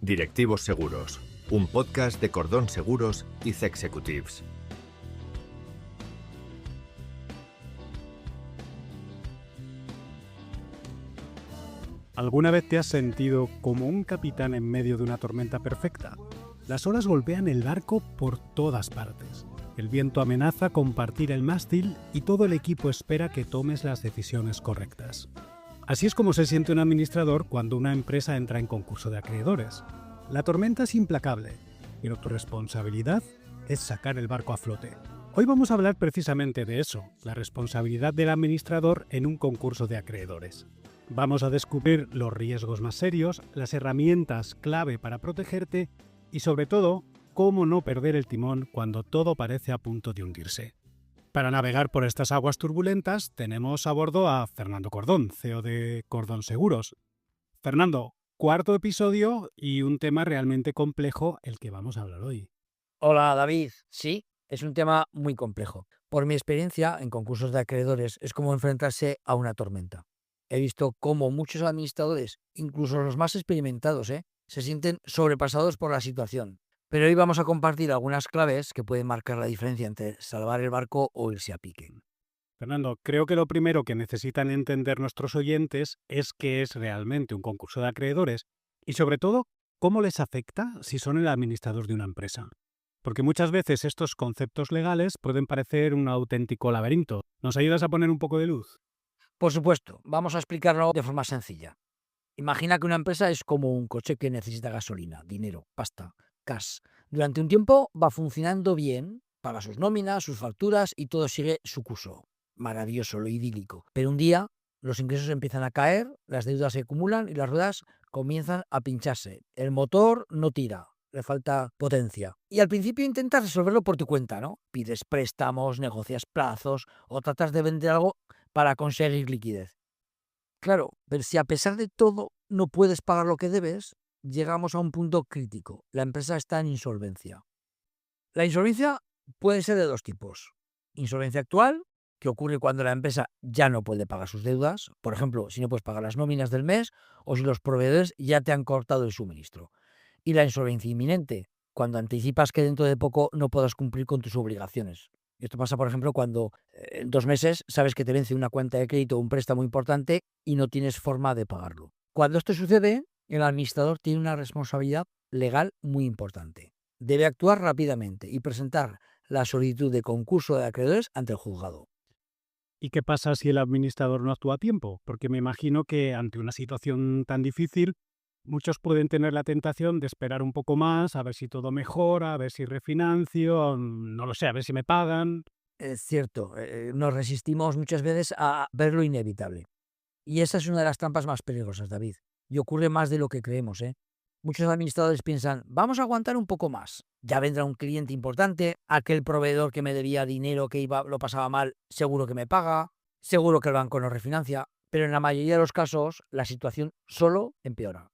Directivos Seguros, un podcast de Cordón Seguros y Zexecutives. ¿Alguna vez te has sentido como un capitán en medio de una tormenta perfecta? Las olas golpean el barco por todas partes. El viento amenaza con partir el mástil y todo el equipo espera que tomes las decisiones correctas. Así es como se siente un administrador cuando una empresa entra en concurso de acreedores. La tormenta es implacable, pero tu responsabilidad es sacar el barco a flote. Hoy vamos a hablar precisamente de eso, la responsabilidad del administrador en un concurso de acreedores. Vamos a descubrir los riesgos más serios, las herramientas clave para protegerte y sobre todo, cómo no perder el timón cuando todo parece a punto de hundirse. Para navegar por estas aguas turbulentas tenemos a bordo a Fernando Cordón, CEO de Cordón Seguros. Fernando, cuarto episodio y un tema realmente complejo el que vamos a hablar hoy. Hola David, sí, es un tema muy complejo. Por mi experiencia en concursos de acreedores es como enfrentarse a una tormenta. He visto cómo muchos administradores, incluso los más experimentados, se sienten sobrepasados por la situación. Pero hoy vamos a compartir algunas claves que pueden marcar la diferencia entre salvar el barco o irse a pique. Fernando, creo que lo primero que necesitan entender nuestros oyentes es qué es realmente un concurso de acreedores y sobre todo, cómo les afecta si son el administrador de una empresa. Porque muchas veces estos conceptos legales pueden parecer un auténtico laberinto. ¿Nos ayudas a poner un poco de luz? Por supuesto, vamos a explicarlo de forma sencilla. Imagina que una empresa es como un coche que necesita gasolina, dinero, pasta, cash. Durante un tiempo va funcionando bien, paga sus nóminas, sus facturas y todo sigue su curso. Maravilloso, lo idílico. Pero un día los ingresos empiezan a caer, las deudas se acumulan y las ruedas comienzan a pincharse. El motor no tira, le falta potencia. Y al principio intentas resolverlo por tu cuenta, ¿no? Pides préstamos, negocias plazos o tratas de vender algo para conseguir liquidez. Claro, pero si a pesar de todo no puedes pagar lo que debes, llegamos a un punto crítico. La empresa está en insolvencia. La insolvencia puede ser de dos tipos. Insolvencia actual, que ocurre cuando la empresa ya no puede pagar sus deudas, por ejemplo, si no puedes pagar las nóminas del mes o si los proveedores ya te han cortado el suministro. Y la insolvencia inminente, cuando anticipas que dentro de poco no podrás cumplir con tus obligaciones. Esto pasa, por ejemplo, cuando en 2 meses sabes que te vence una cuenta de crédito o un préstamo importante y no tienes forma de pagarlo. Cuando esto sucede, el administrador tiene una responsabilidad legal muy importante. Debe actuar rápidamente y presentar la solicitud de concurso de acreedores ante el juzgado. ¿Y qué pasa si el administrador no actúa a tiempo? Porque me imagino que ante una situación tan difícil, muchos pueden tener la tentación de esperar un poco más, a ver si todo mejora, a ver si refinancio, no lo sé, a ver si me pagan. Es cierto, nos resistimos muchas veces a ver lo inevitable. Y esa es una de las trampas más peligrosas, David. Y ocurre más de lo que creemos, ¿eh? Muchos administradores piensan, vamos a aguantar un poco más. Ya vendrá un cliente importante, aquel proveedor que me debía dinero lo pasaba mal, seguro que me paga, seguro que el banco no refinancia, pero en la mayoría de los casos la situación solo empeora.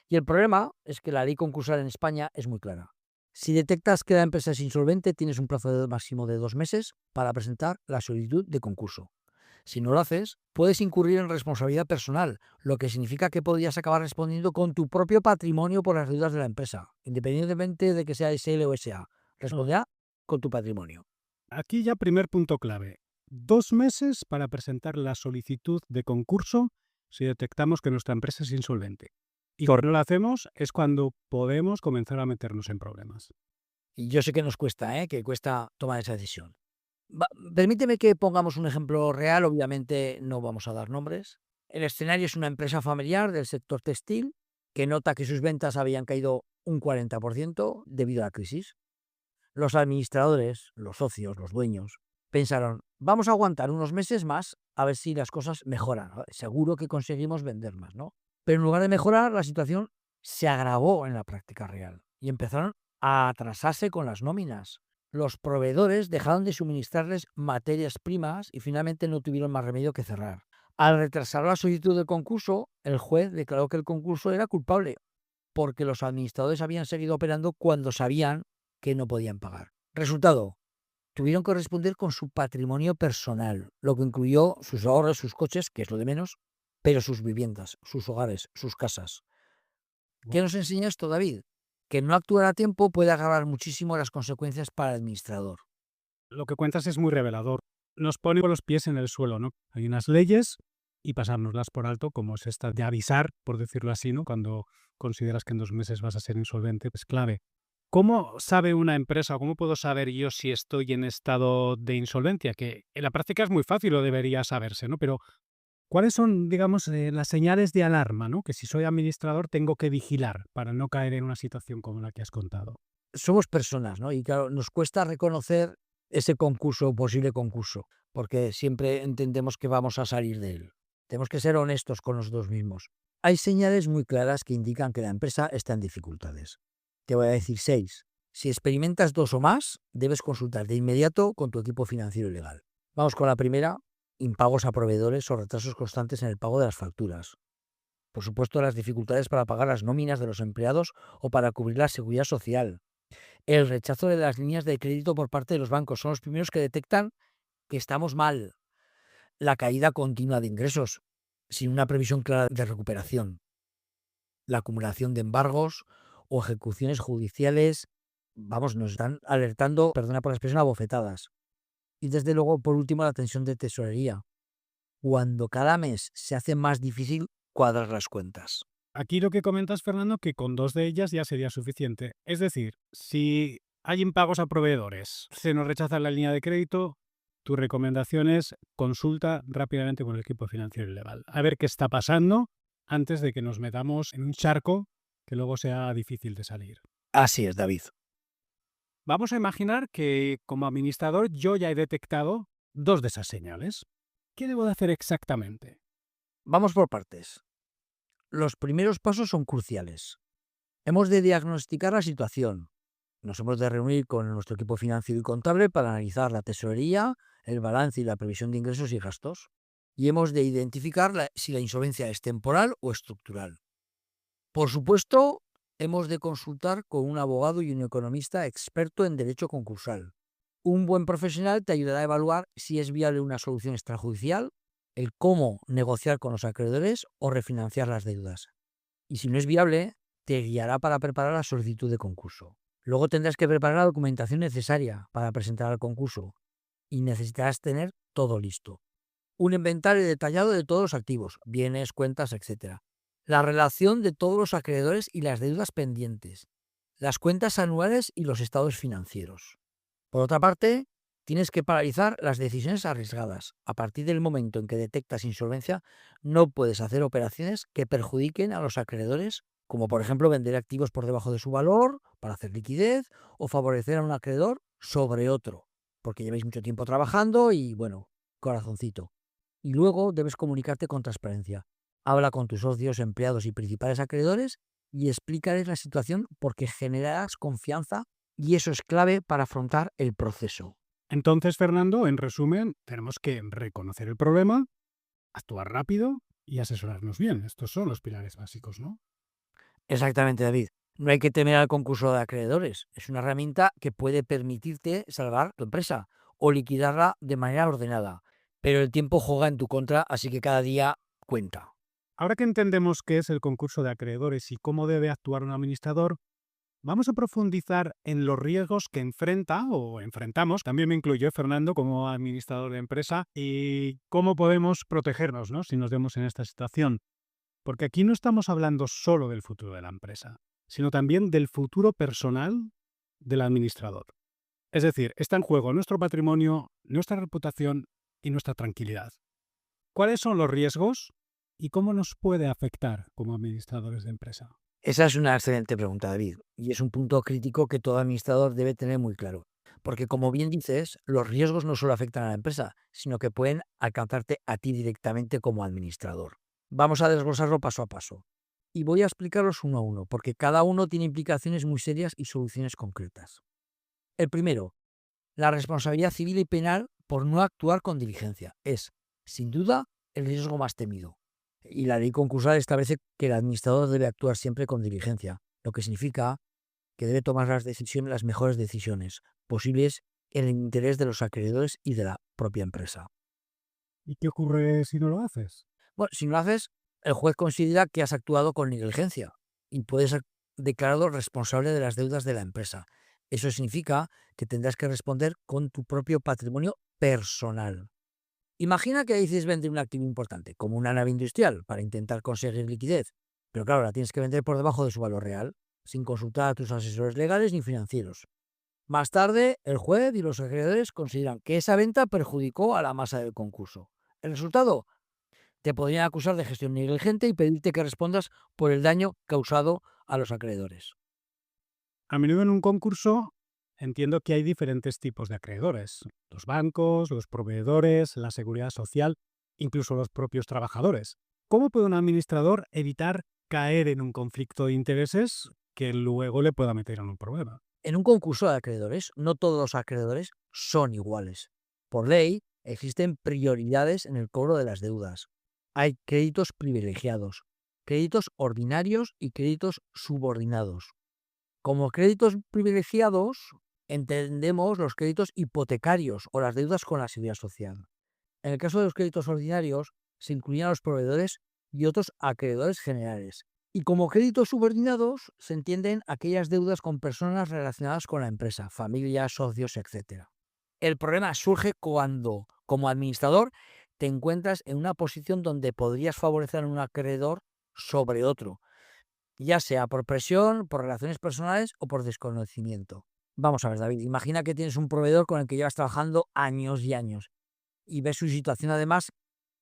Y el problema es que la ley concursal en España es muy clara. Si detectas que la empresa es insolvente, tienes un plazo máximo de 2 meses para presentar la solicitud de concurso. Si no lo haces, puedes incurrir en responsabilidad personal, lo que significa que podrías acabar respondiendo con tu propio patrimonio por las deudas de la empresa, independientemente de que sea SL o SA. Responderá con tu patrimonio. Aquí ya primer punto clave. 2 meses para presentar la solicitud de concurso si detectamos que nuestra empresa es insolvente. Y cuando no lo hacemos es cuando podemos comenzar a meternos en problemas. Y yo sé que nos cuesta, que cuesta tomar esa decisión. Permíteme que pongamos un ejemplo real, obviamente no vamos a dar nombres. El escenario es una empresa familiar del sector textil que nota que sus ventas habían caído un 40% debido a la crisis. Los administradores, los socios, los dueños, pensaron, vamos a aguantar unos meses más a ver si las cosas mejoran. Seguro que conseguimos vender más, ¿no? Pero en lugar de mejorar, la situación se agravó en la práctica real y empezaron a atrasarse con las nóminas. Los proveedores dejaron de suministrarles materias primas y finalmente no tuvieron más remedio que cerrar. Al retrasar la solicitud de concurso, el juez declaró que el concurso era culpable porque los administradores habían seguido operando cuando sabían que no podían pagar. Resultado, tuvieron que responder con su patrimonio personal, lo que incluyó sus ahorros, sus coches, que es lo de menos, pero sus viviendas, sus hogares, sus casas. ¿Qué nos enseña esto, David? Que no actuar a tiempo puede agravar muchísimo las consecuencias para el administrador. Lo que cuentas es muy revelador. Nos pone con los pies en el suelo, ¿no? Hay unas leyes y pasárnoslas por alto, como es esta de avisar, por decirlo así, ¿no? Cuando consideras que en 2 meses vas a ser insolvente, es clave. ¿Cómo sabe una empresa o cómo puedo saber yo si estoy en estado de insolvencia? Que en la práctica es muy fácil o debería saberse, ¿no? Pero ¿cuáles son, digamos, las señales de alarma, ¿no? Que si soy administrador tengo que vigilar para no caer en una situación como la que has contado. Somos personas, ¿no? Y claro, nos cuesta reconocer ese concurso o posible concurso, porque siempre entendemos que vamos a salir de él. Tenemos que ser honestos con nosotros mismos. Hay señales muy claras que indican que la empresa está en dificultades. Te voy a decir 6. Si experimentas 2 o más, debes consultar de inmediato con tu equipo financiero y legal. Vamos con la primera: impagos a proveedores o retrasos constantes en el pago de las facturas. Por supuesto, las dificultades para pagar las nóminas de los empleados o para cubrir la seguridad social. El rechazo de las líneas de crédito por parte de los bancos son los primeros que detectan que estamos mal. La caída continua de ingresos, sin una previsión clara de recuperación. La acumulación de embargos o ejecuciones judiciales, vamos, nos están alertando, perdona por la expresión, a bofetadas. Y desde luego, por último, la tensión de tesorería, cuando cada mes se hace más difícil cuadrar las cuentas. Aquí lo que comentas, Fernando, que con 2 de ellas ya sería suficiente. Es decir, si hay impagos a proveedores, se nos rechaza la línea de crédito, tu recomendación es consulta rápidamente con el equipo financiero y legal. A ver qué está pasando antes de que nos metamos en un charco que luego sea difícil de salir. Así es, David. Vamos a imaginar que como administrador yo ya he detectado 2 de esas señales. ¿Qué debo de hacer exactamente? Vamos por partes. Los primeros pasos son cruciales. Hemos de diagnosticar la situación. Nos hemos de reunir con nuestro equipo financiero y contable para analizar la tesorería, el balance y la previsión de ingresos y gastos. Y hemos de identificar si la insolvencia es temporal o estructural. Por supuesto, hemos de consultar con un abogado y un economista experto en derecho concursal. Un buen profesional te ayudará a evaluar si es viable una solución extrajudicial, el cómo negociar con los acreedores o refinanciar las deudas. Y si no es viable, te guiará para preparar la solicitud de concurso. Luego tendrás que preparar la documentación necesaria para presentar al concurso y necesitarás tener todo listo. Un inventario detallado de todos los activos, bienes, cuentas, etc. La relación de todos los acreedores y las deudas pendientes. Las cuentas anuales y los estados financieros. Por otra parte, tienes que paralizar las decisiones arriesgadas. A partir del momento en que detectas insolvencia, no puedes hacer operaciones que perjudiquen a los acreedores, como por ejemplo vender activos por debajo de su valor para hacer liquidez o favorecer a un acreedor sobre otro, porque lleváis mucho tiempo trabajando y, bueno, corazoncito. Y luego debes comunicarte con transparencia. Habla con tus socios, empleados y principales acreedores y explícales la situación porque generarás confianza y eso es clave para afrontar el proceso. Entonces, Fernando, en resumen, tenemos que reconocer el problema, actuar rápido y asesorarnos bien. Estos son los pilares básicos, ¿no? Exactamente, David. No hay que temer al concurso de acreedores. Es una herramienta que puede permitirte salvar tu empresa o liquidarla de manera ordenada. Pero el tiempo juega en tu contra, así que cada día cuenta. Ahora que entendemos qué es el concurso de acreedores y cómo debe actuar un administrador, vamos a profundizar en los riesgos que enfrenta o enfrentamos, también me incluyo, Fernando, como administrador de empresa, y cómo podemos protegernos, ¿no?, si nos vemos en esta situación. Porque aquí no estamos hablando solo del futuro de la empresa, sino también del futuro personal del administrador. Es decir, está en juego nuestro patrimonio, nuestra reputación y nuestra tranquilidad. ¿Cuáles son los riesgos y cómo nos puede afectar como administradores de empresa? Esa es una excelente pregunta, David, y es un punto crítico que todo administrador debe tener muy claro. Porque como bien dices, los riesgos no solo afectan a la empresa, sino que pueden alcanzarte a ti directamente como administrador. Vamos a desglosarlo paso a paso. Y voy a explicarlos uno a uno, porque cada uno tiene implicaciones muy serias y soluciones concretas. El primero, la responsabilidad civil y penal por no actuar con diligencia. Es, sin duda, el riesgo más temido. Y la ley concursal establece que el administrador debe actuar siempre con diligencia, lo que significa que debe tomar las mejores decisiones posibles en el interés de los acreedores y de la propia empresa. ¿Y qué ocurre si no lo haces? Bueno, si no lo haces, el juez considera que has actuado con negligencia y puedes ser declarado responsable de las deudas de la empresa. Eso significa que tendrás que responder con tu propio patrimonio personal. Imagina que decides vender un activo importante, como una nave industrial, para intentar conseguir liquidez. Pero claro, la tienes que vender por debajo de su valor real, sin consultar a tus asesores legales ni financieros. Más tarde, el juez y los acreedores consideran que esa venta perjudicó a la masa del concurso. El resultado: te podrían acusar de gestión negligente y pedirte que respondas por el daño causado a los acreedores. A menudo en un concurso entiendo que hay diferentes tipos de acreedores. Los bancos, los proveedores, la seguridad social, incluso los propios trabajadores. ¿Cómo puede un administrador evitar caer en un conflicto de intereses que luego le pueda meter en un problema? En un concurso de acreedores, no todos los acreedores son iguales. Por ley, existen prioridades en el cobro de las deudas. Hay créditos privilegiados, créditos ordinarios y créditos subordinados. Como créditos privilegiados, entendemos los créditos hipotecarios o las deudas con la seguridad social. En el caso de los créditos ordinarios, se incluyen a los proveedores y otros acreedores generales. Y como créditos subordinados, se entienden aquellas deudas con personas relacionadas con la empresa, familias, socios, etc. El problema surge cuando, como administrador, te encuentras en una posición donde podrías favorecer a un acreedor sobre otro, ya sea por presión, por relaciones personales o por desconocimiento. Vamos a ver, David, imagina que tienes un proveedor con el que llevas trabajando años y años y ves su situación además,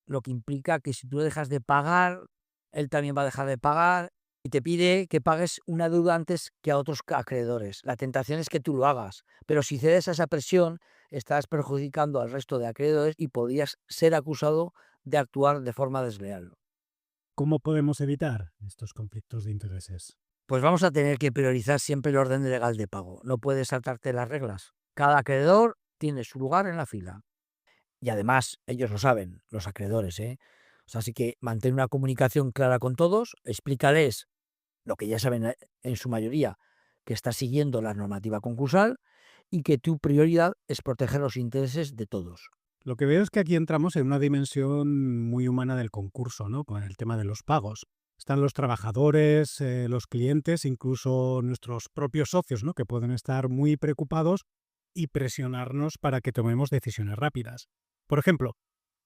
lo que implica que si tú dejas de pagar, él también va a dejar de pagar y te pide que pagues una deuda antes que a otros acreedores. La tentación es que tú lo hagas, pero si cedes a esa presión, estás perjudicando al resto de acreedores y podrías ser acusado de actuar de forma desleal. ¿Cómo podemos evitar estos conflictos de intereses? Pues vamos a tener que priorizar siempre el orden legal de pago. No puedes saltarte las reglas. Cada acreedor tiene su lugar en la fila. Y además, ellos lo saben, los acreedores, ¿eh? O sea, así que mantén una comunicación clara con todos, explícales lo que ya saben en su mayoría, que estás siguiendo la normativa concursal y que tu prioridad es proteger los intereses de todos. Lo que veo es que aquí entramos en una dimensión muy humana del concurso, ¿no? Con el tema de los pagos. Están los trabajadores, los clientes, incluso nuestros propios socios, ¿no? Que pueden estar muy preocupados y presionarnos para que tomemos decisiones rápidas. Por ejemplo,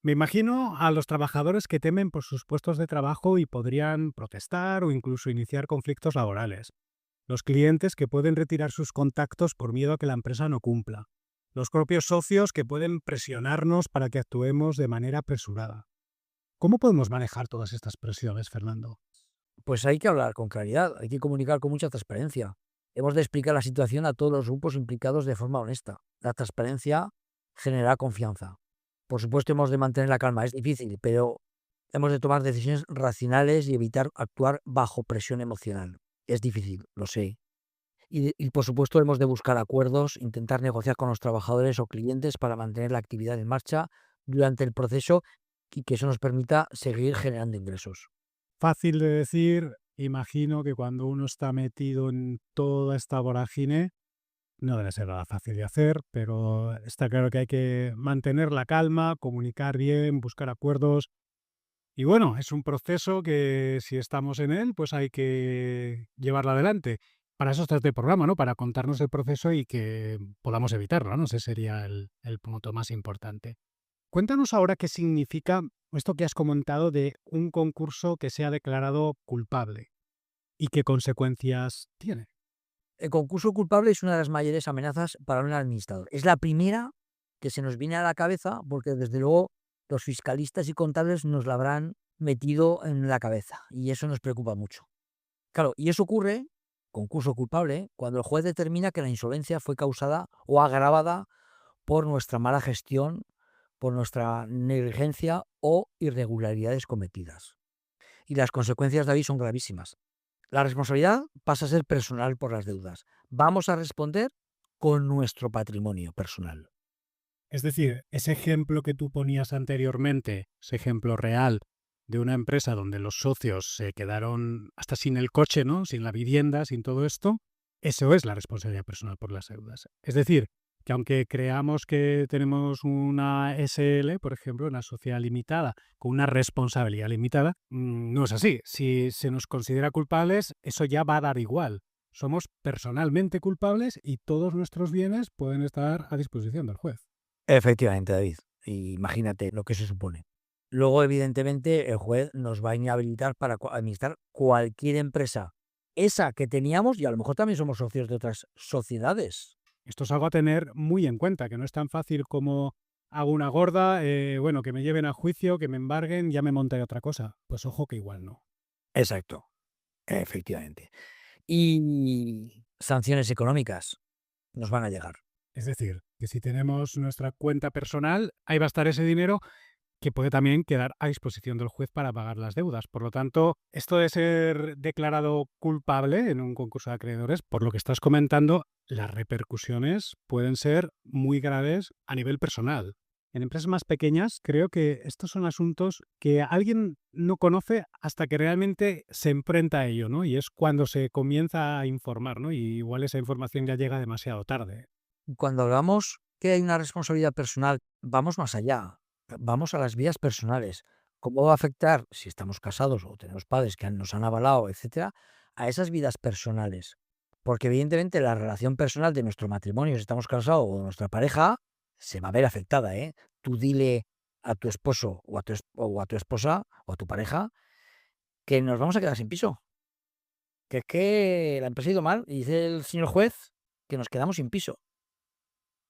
me imagino a los trabajadores que temen por sus puestos de trabajo y podrían protestar o incluso iniciar conflictos laborales. Los clientes que pueden retirar sus contactos por miedo a que la empresa no cumpla. Los propios socios que pueden presionarnos para que actuemos de manera apresurada. ¿Cómo podemos manejar todas estas presiones, Fernando? Pues hay que hablar con claridad, hay que comunicar con mucha transparencia. Hemos de explicar la situación a todos los grupos implicados de forma honesta. La transparencia genera confianza. Por supuesto, hemos de mantener la calma. Es difícil, pero hemos de tomar decisiones racionales y evitar actuar bajo presión emocional. Es difícil, lo sé. Y por supuesto, hemos de buscar acuerdos, intentar negociar con los trabajadores o clientes para mantener la actividad en marcha durante el proceso y que eso nos permita seguir generando ingresos. Fácil de decir, imagino que cuando uno está metido en toda esta vorágine, no debe ser nada fácil de hacer, pero está claro que hay que mantener la calma, comunicar bien, buscar acuerdos. Y bueno, es un proceso que si estamos en él, pues hay que llevarlo adelante. Para eso está este programa, ¿no? Para contarnos el proceso y que podamos evitarlo, ¿no? Ese sería el punto más importante. Cuéntanos ahora qué significa esto que has comentado de un concurso que sea declarado culpable y qué consecuencias tiene. El concurso culpable es una de las mayores amenazas para un administrador. Es la primera que se nos viene a la cabeza porque desde luego los fiscalistas y contables nos la habrán metido en la cabeza y eso nos preocupa mucho. Claro, y eso ocurre, concurso culpable, cuando el juez determina que la insolvencia fue causada o agravada por nuestra mala gestión, por nuestra negligencia o irregularidades cometidas. Y las consecuencias, David, son gravísimas. La responsabilidad pasa a ser personal por las deudas. Vamos a responder con nuestro patrimonio personal. Es decir, ese ejemplo que tú ponías anteriormente, ese ejemplo real de una empresa donde los socios se quedaron hasta sin el coche, ¿no? Sin la vivienda, sin todo esto, eso es la responsabilidad personal por las deudas. Es decir, que aunque creamos que tenemos una SL, por ejemplo, una sociedad limitada, con una responsabilidad limitada, no es así. Si se nos considera culpables, eso ya va a dar igual. Somos personalmente culpables y todos nuestros bienes pueden estar a disposición del juez. Efectivamente, David. Imagínate lo que se supone. Luego, evidentemente, el juez nos va a inhabilitar para administrar cualquier empresa. Esa que teníamos, y a lo mejor también somos socios de otras sociedades. Esto es algo a tener muy en cuenta, que no es tan fácil como hago una gorda, bueno, que me lleven a juicio, que me embarguen, ya me montaré otra cosa. Pues ojo que igual no. Exacto. Efectivamente. Y sanciones económicas nos van a llegar. Es decir, que si tenemos nuestra cuenta personal, ahí va a estar ese dinero que puede también quedar a disposición del juez para pagar las deudas. Por lo tanto, esto de ser declarado culpable en un concurso de acreedores, por lo que estás comentando, las repercusiones pueden ser muy graves a nivel personal. En empresas más pequeñas, creo que estos son asuntos que alguien no conoce hasta que realmente se enfrenta a ello, ¿no? Y es cuando se comienza a informar, ¿no? Y igual esa información ya llega demasiado tarde. Cuando hablamos que hay una responsabilidad personal, vamos más allá. Vamos a las vidas personales. ¿Cómo va a afectar, si estamos casados o tenemos padres que nos han avalado, etcétera, a esas vidas personales? Porque evidentemente la relación personal de nuestro matrimonio, si estamos casados, o de nuestra pareja, se va a ver afectada, ¿eh? Tú dile a tu esposo o a tu esposa o a tu pareja que nos vamos a quedar sin piso. Que es que la empresa ha ido mal y dice el señor juez que nos quedamos sin piso.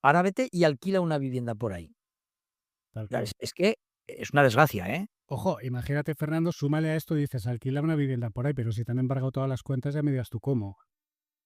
Ahora vete y alquila una vivienda por ahí. Tal Claro, cual. es que es una desgracia, ¿eh? Ojo, imagínate, Fernando, súmale a esto y dices, alquila una vivienda por ahí, pero si te han embargado todas las cuentas, ya me dirás tú cómo.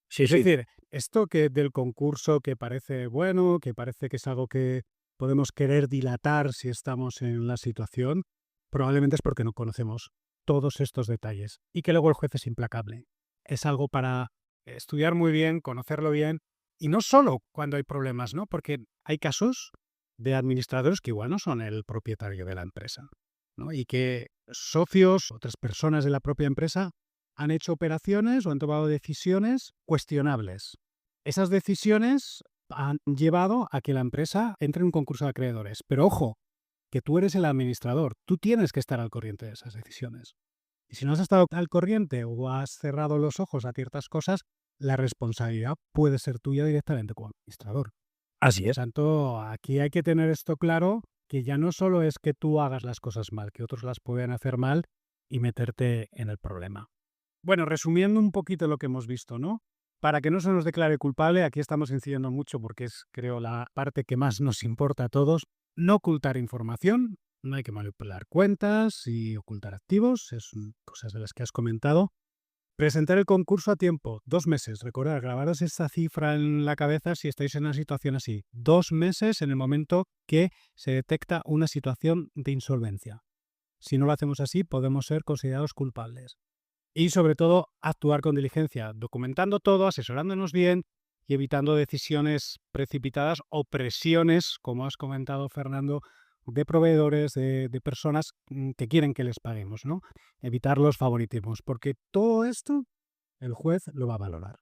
Sí, Es decir, esto que del concurso que parece bueno, que parece que es algo que podemos querer dilatar si estamos en la situación, probablemente es porque no conocemos todos estos detalles y que luego el juez es implacable. Es algo para estudiar muy bien, conocerlo bien y no solo cuando hay problemas, ¿no? Porque hay casos de administradores que igual no son el propietario de la empresa, ¿no? Y que socios, otras personas de la propia empresa han hecho operaciones o han tomado decisiones cuestionables. Esas decisiones han llevado a que la empresa entre en un concurso de acreedores. Pero ojo, que tú eres el administrador, tú tienes que estar al corriente de esas decisiones. Y si no has estado al corriente o has cerrado los ojos a ciertas cosas, la responsabilidad puede ser tuya directamente como administrador. así Por es. tanto, aquí hay que tener esto claro, que ya no solo es que tú hagas las cosas mal, que otros las pueden hacer mal y meterte en el problema. Bueno, resumiendo un poquito lo que hemos visto, ¿no? Para que no se nos declare culpable, aquí estamos incidiendo mucho porque es, creo, la parte que más nos importa a todos. No ocultar información, no hay que manipular cuentas y ocultar activos, es cosas de las que has comentado. Presentar el concurso a tiempo, 2 meses. Recordad, grabaros esta cifra en la cabeza si estáis en una situación así. 2 meses en el momento que se detecta una situación de insolvencia. Si no lo hacemos así, podemos ser considerados culpables. Y sobre todo, actuar con diligencia, documentando todo, asesorándonos bien y evitando decisiones precipitadas o presiones, como has comentado, Fernando, de proveedores, de personas que quieren que les paguemos, ¿no? Evitar los favoritismos, porque todo esto el juez lo va a valorar.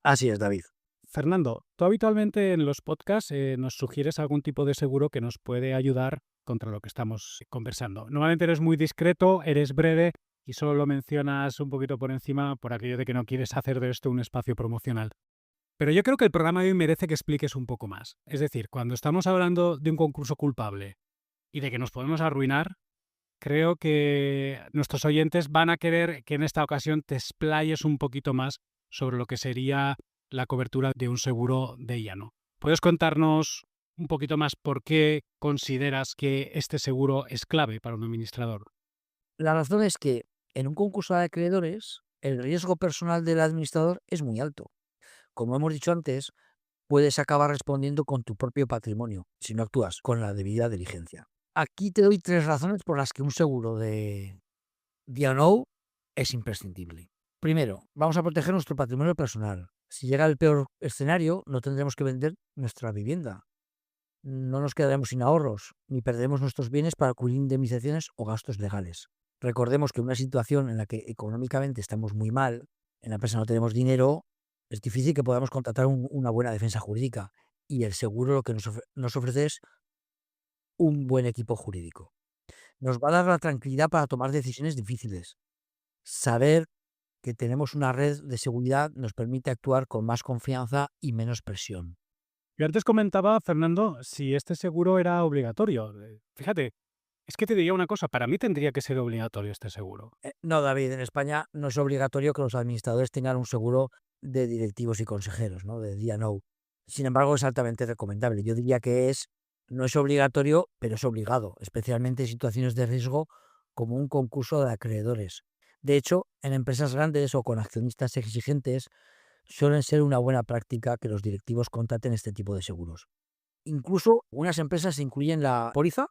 Así es, David. Fernando, tú habitualmente en los podcasts nos sugieres algún tipo de seguro que nos puede ayudar contra lo que estamos conversando. Normalmente eres muy discreto, eres breve y solo lo mencionas un poquito por encima por aquello de que no quieres hacer de esto un espacio promocional. Pero yo creo que el programa de hoy merece que expliques un poco más. Es decir, cuando estamos hablando de un concurso culpable y de que nos podemos arruinar, creo que nuestros oyentes van a querer que en esta ocasión te explayes un poquito más sobre lo que sería la cobertura de un seguro de llano. ¿Puedes contarnos un poquito más por qué consideras que este seguro es clave para un administrador? La razón es que en un concurso de acreedores el riesgo personal del administrador es muy alto. Como hemos dicho antes, puedes acabar respondiendo con tu propio patrimonio si no actúas con la debida diligencia. Aquí te doy 3 razones por las que un seguro de D&O es imprescindible. Primero, vamos a proteger nuestro patrimonio personal. Si llega el peor escenario, no tendremos que vender nuestra vivienda. No nos quedaremos sin ahorros, ni perderemos nuestros bienes para cubrir indemnizaciones o gastos legales. Recordemos que en una situación en la que económicamente estamos muy mal, en la empresa no tenemos dinero, es difícil que podamos contratar una buena defensa jurídica. Y el seguro lo que nos ofrece es un buen equipo jurídico. Nos va a dar la tranquilidad para tomar decisiones difíciles. Saber que tenemos una red de seguridad nos permite actuar con más confianza y menos presión. Yo antes comentaba, Fernando, si este seguro era obligatorio. Fíjate, es que te diría una cosa, para mí tendría que ser obligatorio este seguro. No, David, en España no es obligatorio que los administradores tengan un seguro de directivos y consejeros, ¿no? De D&O. Sin embargo, es altamente recomendable. Yo diría que no es obligatorio, pero es obligado, especialmente en situaciones de riesgo como un concurso de acreedores. De hecho, en empresas grandes o con accionistas exigentes, suelen ser una buena práctica que los directivos contraten este tipo de seguros. Incluso algunas empresas incluyen la póliza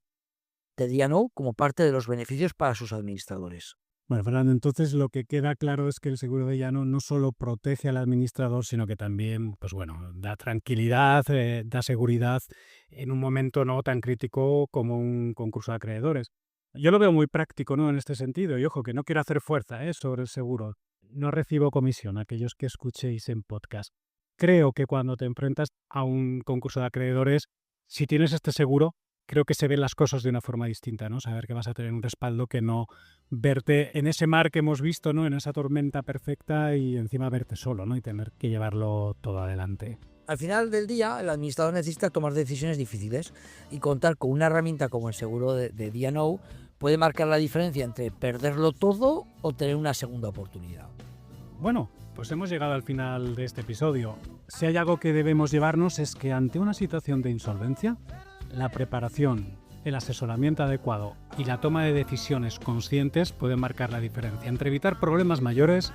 de D&O como parte de los beneficios para sus administradores. Bueno, Fernando, entonces lo que queda claro es que el seguro de D&O no solo protege al administrador, sino que también, pues bueno, da tranquilidad, da seguridad en un momento no tan crítico como un concurso de acreedores. Yo lo veo muy práctico, ¿no? En este sentido, y ojo, que no quiero hacer fuerza sobre el seguro. No recibo comisión, aquellos que escuchéis en podcast. Creo que cuando te enfrentas a un concurso de acreedores, si tienes este seguro, creo que se ven las cosas de una forma distinta, ¿no? Saber que vas a tener un respaldo, que no verte en ese mar que hemos visto, ¿no? En esa tormenta perfecta y encima verte solo, ¿no? Y tener que llevarlo todo adelante. Al final del día, el administrador necesita tomar decisiones difíciles y contar con una herramienta como el seguro de D&O puede marcar la diferencia entre perderlo todo o tener una segunda oportunidad. Bueno, pues hemos llegado al final de este episodio. Si hay algo que debemos llevarnos es que ante una situación de insolvencia, la preparación, el asesoramiento adecuado y la toma de decisiones conscientes pueden marcar la diferencia entre evitar problemas mayores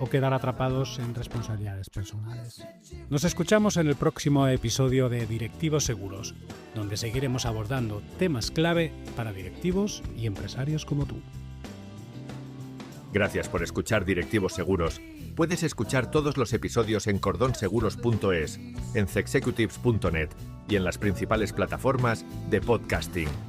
o quedar atrapados en responsabilidades personales. Nos escuchamos en el próximo episodio de Directivos Seguros, donde seguiremos abordando temas clave para directivos y empresarios como tú. Gracias por escuchar Directivos Seguros. Puedes escuchar todos los episodios en cordonseguros.es, en zexecutives.net y en las principales plataformas de podcasting.